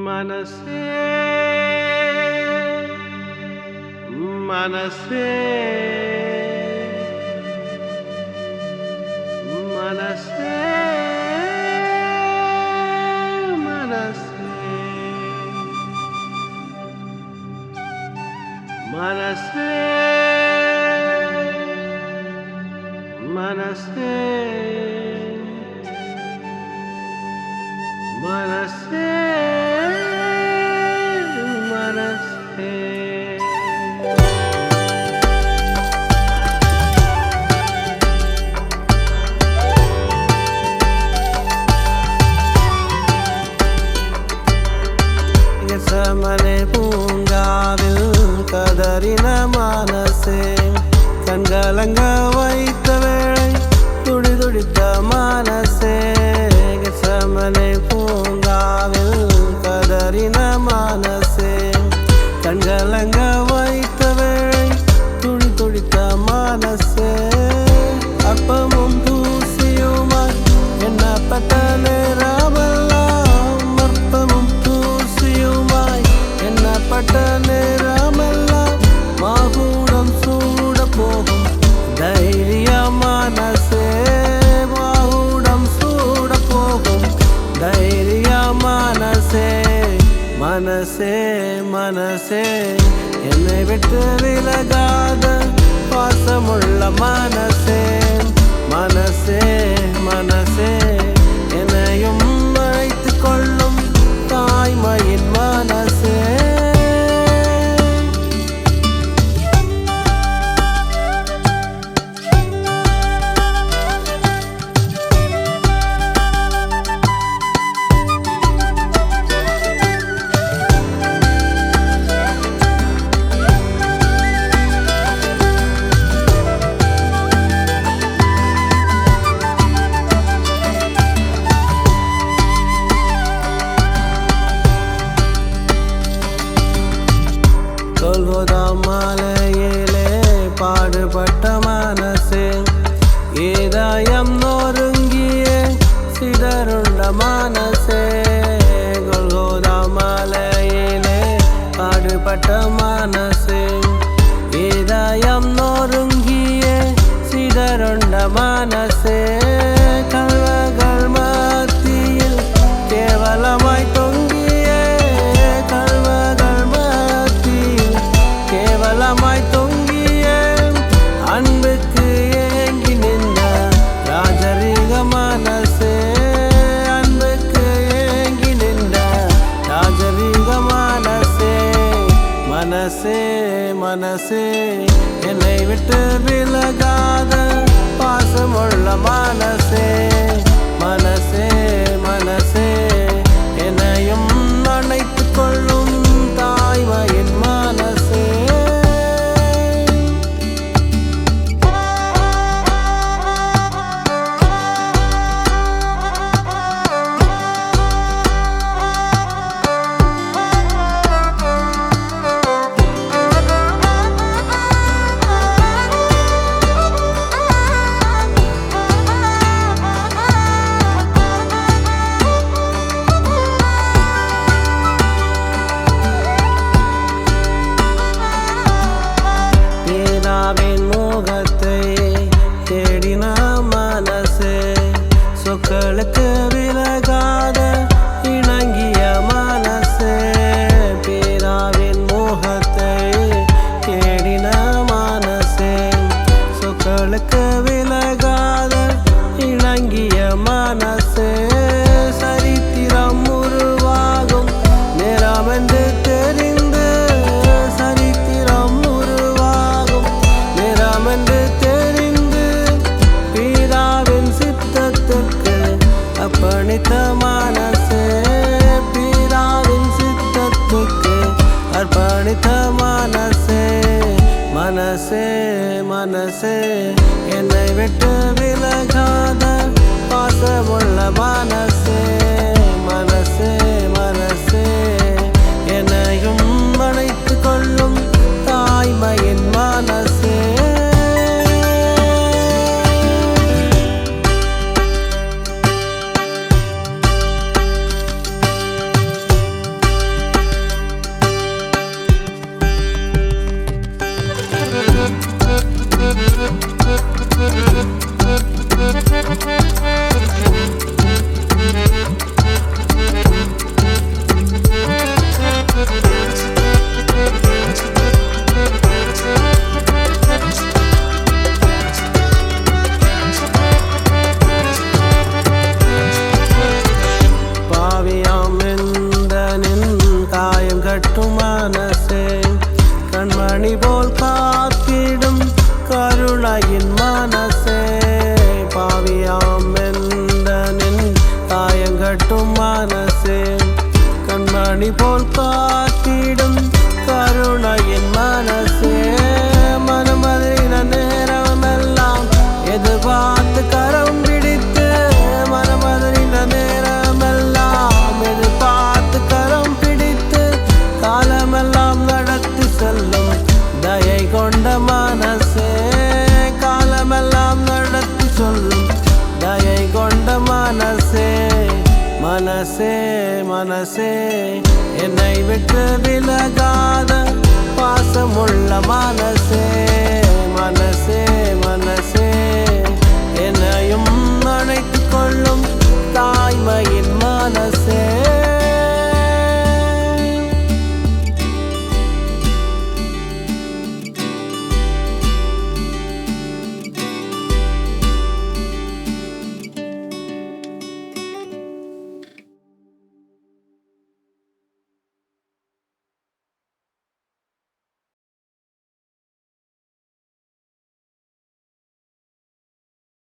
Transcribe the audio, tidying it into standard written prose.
மனசே மனசே மனசே மனசே மனசே மனசே மனசே சமனே பூங்காவில் கதறின மனசே கண்கலங்க வைத்த வேளை துடி துடித்த மனசே சமனே பூங்காவில் கதறின மனசே கண்கலங்க வைத்த வேளை துடி துடித்த மனசே அப்பமும் தூசியுமாய் எண்ணப்பட்ட நேரமெல்லாம் அற்பமும் தூசியுமாய் எண்ணப்பட்ட நேரமெல்லாம் மாகூடம் சூட போகும் தைரிய மனசே மாகூடம் சூட போகும் தைரிய மனசே மனசே மனசே என்னை விட்டு விலகாத பாசமுள்ள மனசே மனசே மனசே என்னையும் அழைத்துக் கொள்ளும் தாய்மையின் மனசே கொல்கோதா மாலையிலே பாடுபட்ட மனசே இதயம் நொறுங்கிய சிதறுண்ட மனசே கொல்கோதா மாலையிலே பாடுபட்ட மனசே இதயம் நொறுங்கிய சிதறுண்ட மனசே கல்வர்கள் மத்தியில் கேவலமாய் தொங்கிய கல்வர்கள் மத்தியில் கேவலமாய் தொங்கிய அன்புக்கு ஏங்கி நின்ற ராஜரீக மனசே அன்புக்கு ஏங்கி நின்ற ராஜரீக மனசே மனசே மனசே என்னை விட்டு விலகாத பாசமுள்ள மனசே மனசே மனசே என்னையும் அணைத்துக் கொள்ளும் தாய்மையின் மனசே மனசே கண்மணி போல் காத்திடும் கருணையின் மனசே மனமதின நேரமெல்லாம் எதிர்பார்த்து கரம் பிடித்து மனமதின நேரமெல்லாம் எதிர்பார்த்து கரம் பிடித்து காலமெல்லாம் நடத்தி செல்லும் தயை கொண்ட மனசே காலமெல்லாம் நடத்தி சொல்லும் தயை கொண்ட மனசே மனசே மனசே என்னை விட்டு விலகாத பாசமுள்ள மனசே மனசே மனசே